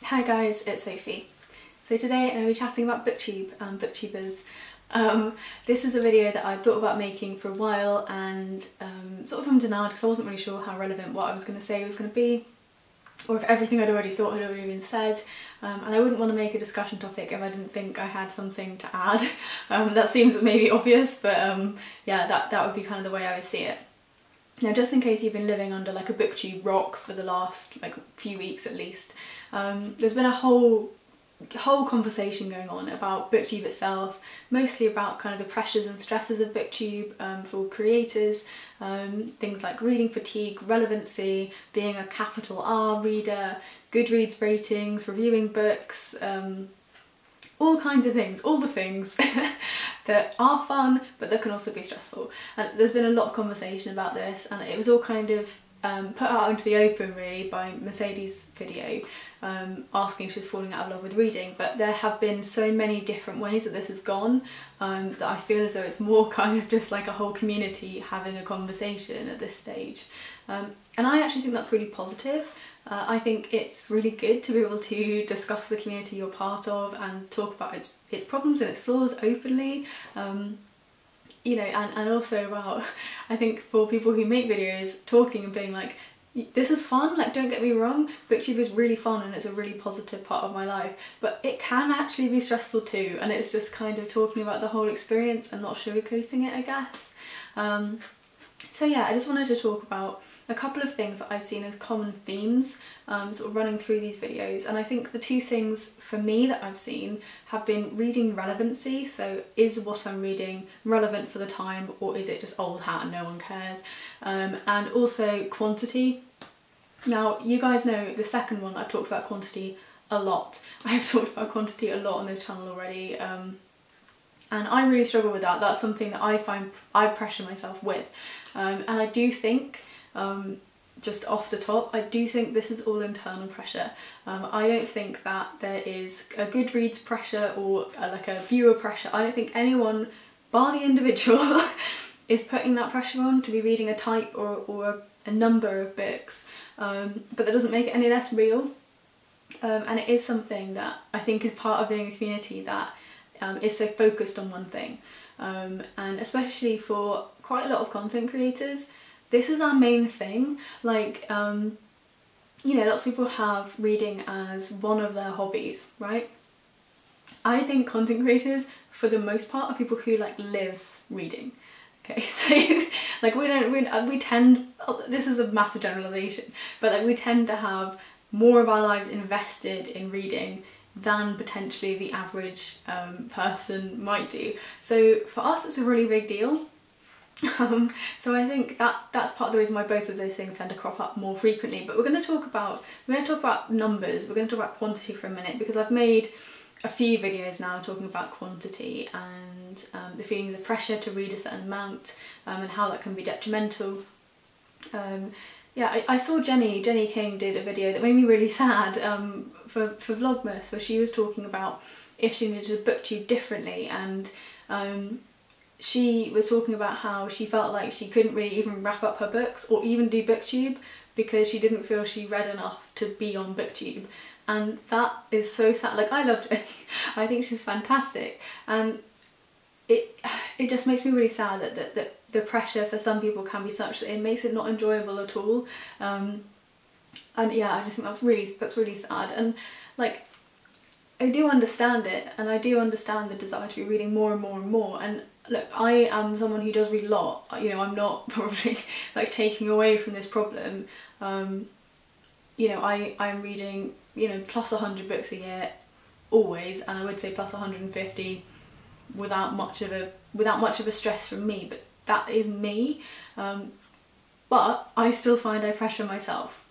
Hi guys, it's Sophie. So today I'm going to be chatting about Booktube and booktubers. This is a video that I thought about making for a while and sort of denied because I wasn't really sure how relevant what I was going to say was going to be, or if everything I'd already thought had already been said, and I wouldn't want to make a discussion topic if I didn't think I had something to add. That seems maybe obvious, but yeah, that would be kind of the way I would see it. Now, just in case you've been living under like a Booktube rock for the last few weeks at least, there's been a whole conversation going on about Booktube itself, mostly about kind of the pressures and stresses of Booktube for creators, things like reading fatigue, relevancy, being a capital R reader, Goodreads ratings, reviewing books, all kinds of things, all the things that are fun but that can also be stressful. And there's been a lot of conversation about this, and it was all kind of put out into the open really by Mercedes' video asking if she was falling out of love with reading, but there have been so many different ways that this has gone that I feel as though it's more kind of just like a whole community having a conversation at this stage, and I actually think that's really positive. I think it's really good to be able to discuss the community you're part of and talk about its problems and its flaws openly, you know, and also about, I think for people who make videos, talking and being like, this is fun, like don't get me wrong, Booktube is really fun and it's a really positive part of my life, but it can actually be stressful too, and it's just kind of talking about the whole experience and not sugarcoating it, I guess. So yeah, I just wanted to talk about a couple of things that I've seen as common themes sort of running through these videos, and I think the two things for me that I've seen have been reading relevancy, so is what I'm reading relevant for the time or is it just old hat and no one cares, and also quantity. Now you guys know the second one, I've talked about quantity a lot. I have talked about quantity a lot on this channel already, and I really struggle with that. That's something that I find I pressure myself with, and I do think just off the top, I do think this is all internal pressure. I don't think that there is a Goodreads pressure or like a viewer pressure. I don't think anyone, bar the individual, is putting that pressure on to be reading a type or a number of books, but that doesn't make it any less real, and it is something that I think is part of being a community that is so focused on one thing, and especially for quite a lot of content creators, this is our main thing. Like, you know, lots of people have reading as one of their hobbies, right? I think content creators, for the most part, are people who like live reading. Okay, so like we tend, this is a massive generalization, but like we tend to have more of our lives invested in reading than potentially the average person might do. So for us, it's a really big deal. So I think that's part of the reason why both of those things tend to crop up more frequently. But we're going to talk about numbers. We're going to talk about quantity for a minute, because I've made a few videos now talking about quantity and the feeling, the pressure to read a certain amount, and how that can be detrimental. Yeah, I saw Jenny King did a video that made me really sad for Vlogmas, where she was talking about if she needed to Booktube differently, and she was talking about how she felt like she couldn't really even wrap up her books or even do Booktube because she didn't feel she read enough to be on Booktube. And that is so sad. Like, I loved Jenny. I think she's fantastic, and it just makes me really sad that the pressure for some people can be such that it makes it not enjoyable at all. And yeah, I just think that's really sad. And like, I do understand it, and I do understand the desire to be reading more and more and more. And look, I am someone who does read a lot. You know, I'm not probably like taking away from this problem. You know, I'm reading, you know, plus 100 books a year always, and I would say plus 150 without much of a stress from me. But that is me. But I still find I pressure myself.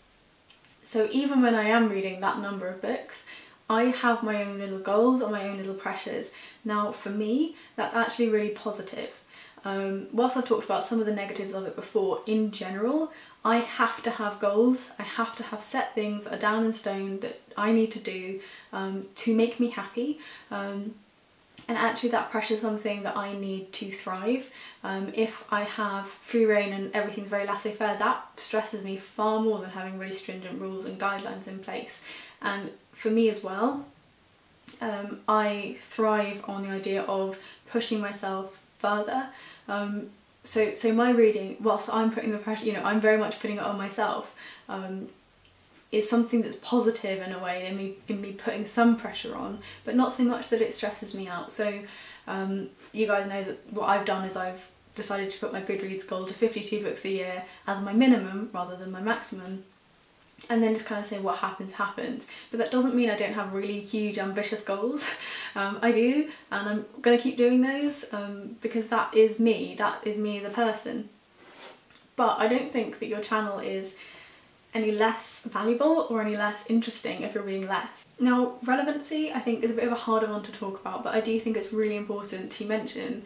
So even when I am reading that number of books, I have my own little goals or my own little pressures. Now for me, that's actually really positive. Whilst I've talked about some of the negatives of it before, in general, I have to have goals. I have to have set things that are down in stone that I need to do to make me happy. And And actually that pressure is something that I need to thrive. If I have free reign and everything's very laissez-faire, that stresses me far more than having really stringent rules and guidelines in place. And for me as well, I thrive on the idea of pushing myself further. So my reading, whilst I'm putting the pressure, you know, I'm very much putting it on myself, is something that's positive in a way, in me putting some pressure on, but not so much that it stresses me out. So you guys know that what I've done is I've decided to put my Goodreads goal to 52 books a year as my minimum rather than my maximum, and then just kind of say what happens happens. But that doesn't mean I don't have really huge ambitious goals. I do, and I'm going to keep doing those because that is me as a person. But I don't think that your channel is any less valuable or any less interesting if you're reading less. Now, relevancy I think is a bit of a harder one to talk about, but I do think it's really important to mention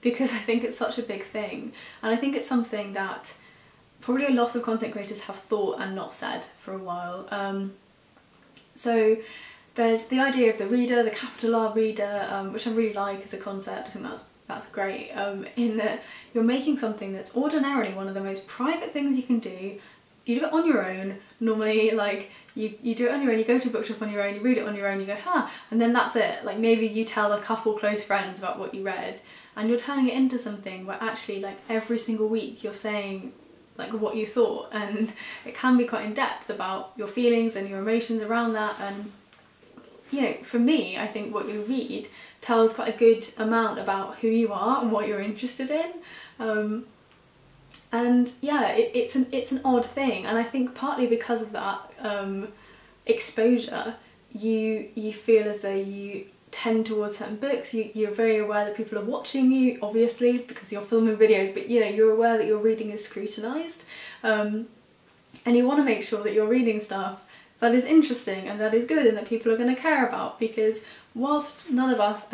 because I think it's such a big thing, and I think it's something that probably a lot of content creators have thought and not said for a while. So there's the idea of the reader, the capital R reader, which I really like as a concept. I think that's great, in that you're making something that's ordinarily one of the most private things you can do. You do it on your own, normally, like, you do it on your own, you go to a bookshop on your own, you read it on your own, you go, and then that's it. Like, maybe you tell a couple close friends about what you read, and you're turning it into something where actually, like, every single week you're saying, like, what you thought, and it can be quite in-depth about your feelings and your emotions around that. And, you know, for me, I think what you read tells quite a good amount about who you are and what you're interested in. And yeah, it's an odd thing, and I think partly because of that exposure, you feel as though you tend towards certain books. You're very aware that people are watching you, obviously, because you're filming videos, but you know, you're aware that your reading is scrutinised, and you want to make sure that you're reading stuff that is interesting and that is good and that people are going to care about, because whilst none of us,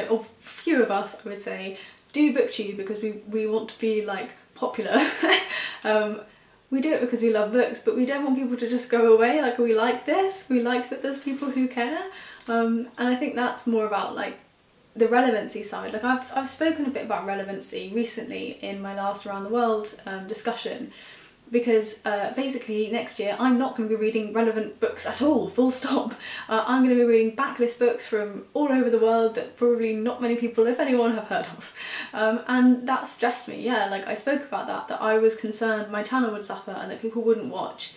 or few of us, I would say, do Booktube because we want to be like popular. We do it because we love books, but we don't want people to just go away like, we like this, we like that there's people who care. And I think that's more about like the relevancy side. Like I've spoken a bit about relevancy recently in my last Around the World discussion, because basically next year I'm not going to be reading relevant books at all, full stop. I'm going to be reading backlist books from all over the world that probably not many people, if anyone, have heard of. And that stressed me, yeah, like I spoke about that I was concerned my channel would suffer and that people wouldn't watch.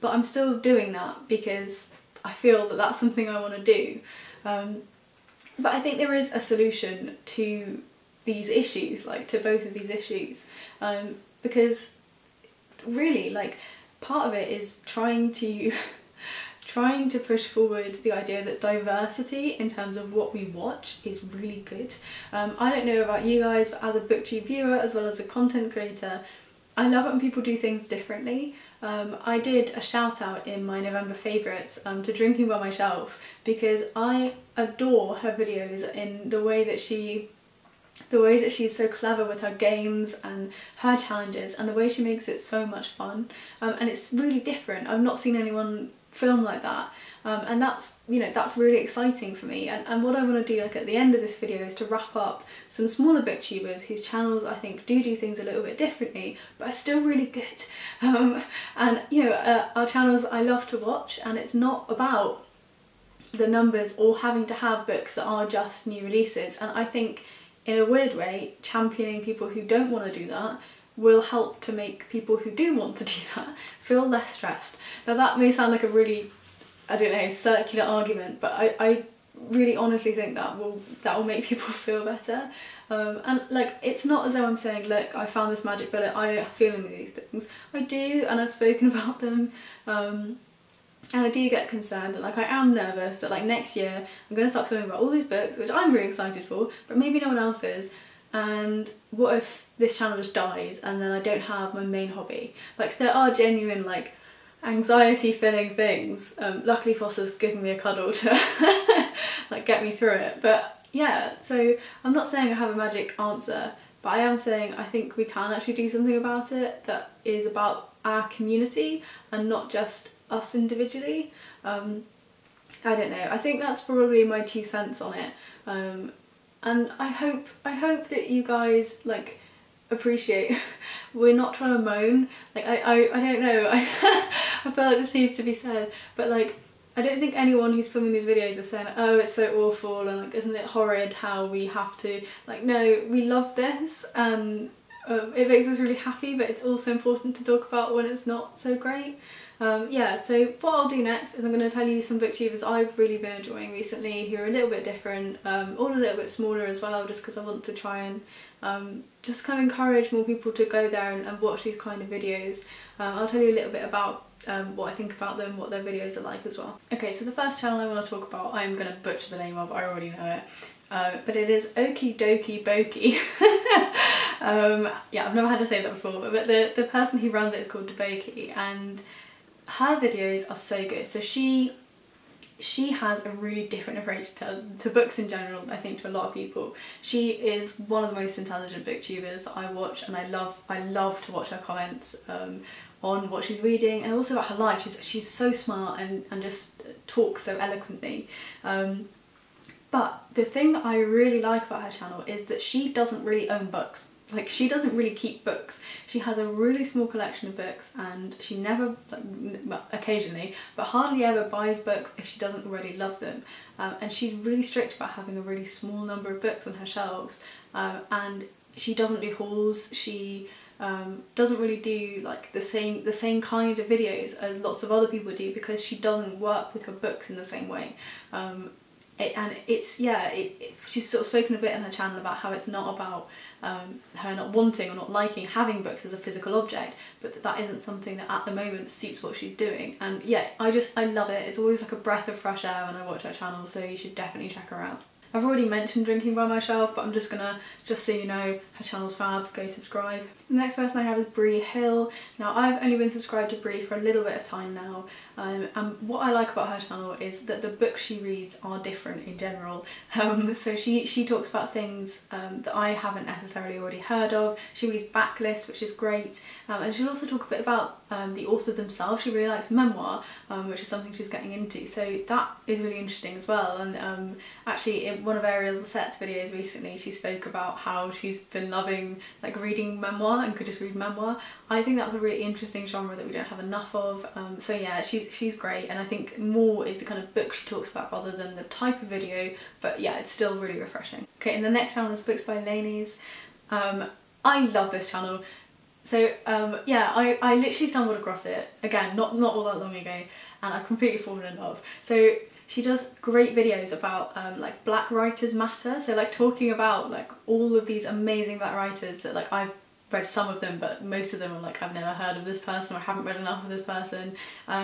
But I'm still doing that because I feel that that's something I want to do. But I think there is a solution to these issues, like to both of these issues, because really, like, part of it is trying to push forward the idea that diversity in terms of what we watch is really good. I don't know about you guys, but as a Booktube viewer as well as a content creator, I love it when people do things differently. I did a shout out in my November favourites to Drinking by My Shelf, because I adore her videos in the way that she's so clever with her games and her challenges, and the way she makes it so much fun, and it's really different. I've not seen anyone film like that, and that's, you know, that's really exciting for me. And what I want to do, like at the end of this video, is to wrap up some smaller booktubers whose channels I think do things a little bit differently but are still really good. And you know, our channels I love to watch, and it's not about the numbers or having to have books that are just new releases. And I think in a weird way, championing people who don't want to do that will help to make people who do want to do that feel less stressed. Now that may sound like a really, I don't know, circular argument, but I really honestly think that will make people feel better. And like, it's not as though I'm saying, look, I found this magic bullet, I feel any of these things. I do, and I've spoken about them. And I do get concerned, and like I am nervous that like next year I'm going to start filming about all these books, which I'm really excited for, but maybe no one else is. And what if this channel just dies and then I don't have my main hobby? Like, there are genuine like anxiety filling things. Luckily Foster's given me a cuddle to like get me through it. But yeah, so I'm not saying I have a magic answer, but I am saying I think we can actually do something about it that is about our community and not just us individually. I don't know, I think that's probably my 2 cents on it, and I hope that you guys like appreciate we're not trying to moan, like I don't know, I feel like this needs to be said, but like I don't think anyone who's filming these videos is saying, oh, it's so awful and like isn't it horrid how we have to, like, no, we love this and it makes us really happy, but it's also important to talk about when it's not so great. Yeah, so what I'll do next is I'm going to tell you some booktubers I've really been enjoying recently who are a little bit different, all a little bit smaller as well, just because I want to try and just kind of encourage more people to go there and watch these kind of videos. I'll tell you a little bit about what I think about them, what their videos are like as well. Okay, so the first channel I want to talk about, I'm going to butcher the name of, I already know it. But it is Okidokiboki. Yeah, I've never had to say that before, but the person who runs it is called Boki, and her videos are so good. So she has a really different approach to books in general, I think, to a lot of people. She is one of the most intelligent booktubers that I watch, and I love to watch her comments on what she's reading and also about her life. She's so smart and just talks so eloquently. But the thing that I really like about her channel is that she doesn't really own books. Like, she doesn't really keep books. She has a really small collection of books, and she never, like, well, occasionally, but hardly ever buys books if she doesn't already love them. And she's really strict about having a really small number of books on her shelves. And she doesn't do hauls. She doesn't really do like the same kind of videos as lots of other people do, because she doesn't work with her books in the same way. She's sort of spoken a bit in her channel about how it's not about her not wanting or not liking having books as a physical object, but that isn't something that at the moment suits what she's doing. And yeah, I love it. It's always like a breath of fresh air when I watch her channel, so you should definitely check her out. I've already mentioned Drinking by Myself, but I'm just gonna, just so you know, her channel's fab, go subscribe. The next person I have is Bree Hill. Now, I've only been subscribed to Bree for a little bit of time now, and what I like about her channel is that the books she reads are different in general. So she talks about things that I haven't necessarily already heard of. She reads backlists, which is great, and she'll also talk a bit about the author themselves. She really likes memoir, which is something she's getting into, so that is really interesting as well. And actually, in one of Ariel Set's videos recently, she spoke about how she's been loving like reading memoir and could just read memoir. I think that's a really interesting genre that we don't have enough of. So yeah, she's great, and I think more is the kind of book she talks about rather than the type of video, but yeah, it's still really refreshing. Okay, and the next channel is Books by Lainey's. I love this channel. So yeah, I literally stumbled across it, again, not all that long ago, and I've completely fallen in love. So she does great videos about like Black Writers Matter, so like talking about like all of these amazing Black writers that like I've read some of them, but most of them are like I've never heard of this person or I haven't read enough of this person.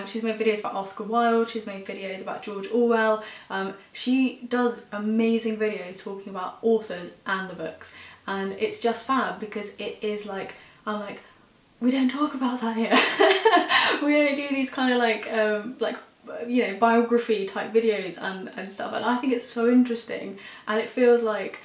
She's made videos about Oscar Wilde, she's made videos about George Orwell. She does amazing videos talking about authors and the books, and it's just fab because it is like, I'm like, we don't talk about that here. We don't do these kind of like you know, biography type videos and stuff, and I think it's so interesting, and it feels like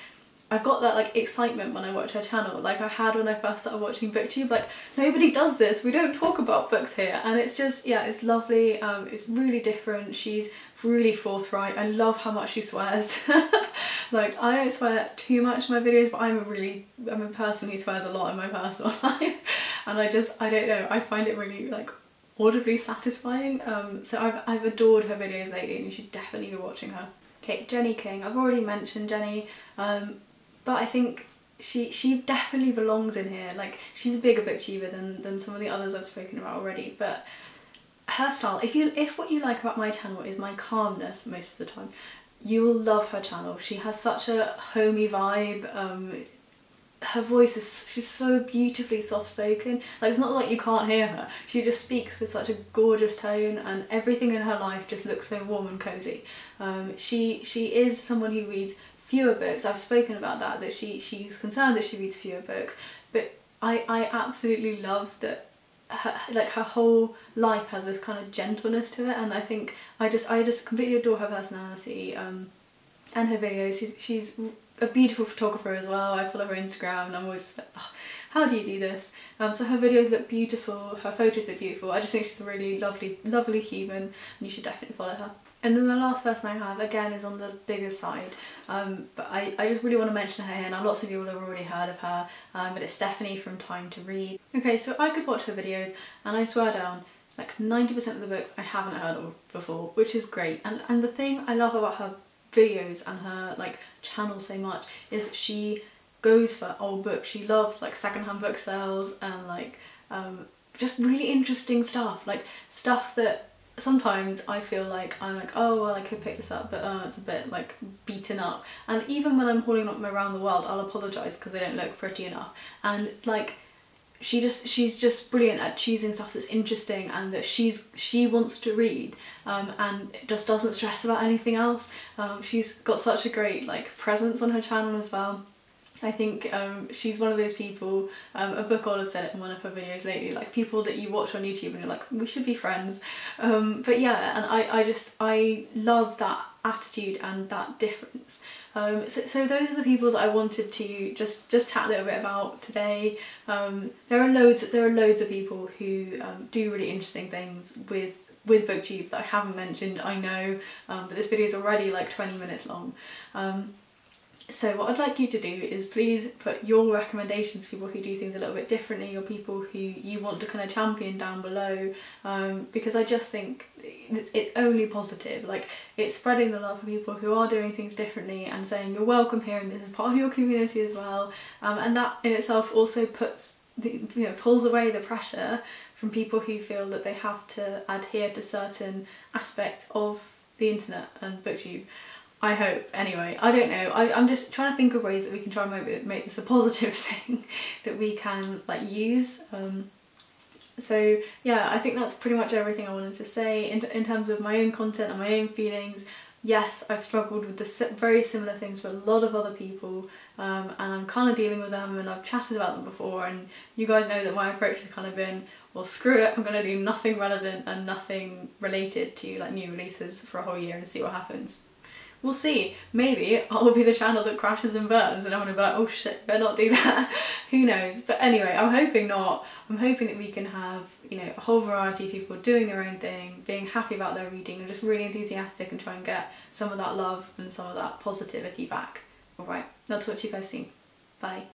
I've got that like excitement when I watch her channel, like I had when I first started watching Booktube. Like, nobody does this, we don't talk about books here, and it's just, yeah, it's lovely. It's really different. She's really forthright. I love how much she swears. Like, I don't swear too much in my videos, but I'm a person who swears a lot in my personal life, and I don't know, I find it really like audibly satisfying. So I've adored her videos lately, and you should definitely be watching her. Okay, Jenny King. I've already mentioned Jenny, but I think she definitely belongs in here. Like, she's a bigger booktuber than some of the others I've spoken about already, but her style, if what you like about my channel is my calmness most of the time, you will love her channel. She has such a homey vibe. Her voice is, she's so beautifully soft-spoken. Like, it's not like you can't hear her. She just speaks with such a gorgeous tone, and everything in her life just looks so warm and cozy. She is someone who reads fewer books. I've spoken about that she's concerned that she reads fewer books, but I absolutely love that her whole life has this kind of gentleness to it, and I think I just completely adore her personality and her videos. She's a beautiful photographer as well. I follow her Instagram and I'm always just like, oh, how do you do this? So her videos look beautiful, her photos look beautiful. I just think she's a really lovely human, and you should definitely follow her. And then the last person I have, again, is on the bigger side, but I just really want to mention her here. Now lots of you will have already heard of her, but it's Stephanie from Time to Read. Okay, so I could watch her videos and I swear down, like 90% of the books I haven't heard of before, which is great. And the thing I love about her videos and her like channel so much is that she goes for old books. She loves like secondhand book sales and like just really interesting stuff, like stuff that sometimes I feel like I'm like, oh well, I could pick this up, but it's a bit like beaten up. And even when I'm hauling them around the world, I'll apologise because they don't look pretty enough. And like she's just brilliant at choosing stuff that's interesting and that she wants to read, and just doesn't stress about anything else. She's got such a great like presence on her channel as well. I think she's one of those people, a book Olive said it in one of her videos lately, like people that you watch on YouTube and you're like, we should be friends. But yeah, and I love that attitude and that difference. So those are the people that I wanted to just chat a little bit about today. There are loads of people who do really interesting things with Booktube that I haven't mentioned, I know, but this video is already like 20 minutes long. So what I'd like you to do is please put your recommendations, people who do things a little bit differently or people who you want to kind of champion down below, because I just think it's only positive. Like, it's spreading the love for people who are doing things differently and saying you're welcome here and this is part of your community as well, and that in itself also puts pulls away the pressure from people who feel that they have to adhere to certain aspects of the internet and Booktube. I hope, anyway. I don't know, I'm just trying to think of ways that we can try and make this a positive thing that we can like use. So yeah, I think that's pretty much everything I wanted to say in terms of my own content and my own feelings. Yes, I've struggled with very similar things for a lot of other people, and I'm kind of dealing with them, and I've chatted about them before, and you guys know that my approach has kind of been, well screw it, I'm going to do nothing relevant and nothing related to like new releases for a whole year and see what happens. We'll see. Maybe I'll be the channel that crashes and burns and I'm gonna be like, oh shit, better not do that. Who knows? But anyway, I'm hoping not. I'm hoping that we can have, a whole variety of people doing their own thing, being happy about their reading and just really enthusiastic and try and get some of that love and some of that positivity back. Alright, I'll talk to you guys soon. Bye.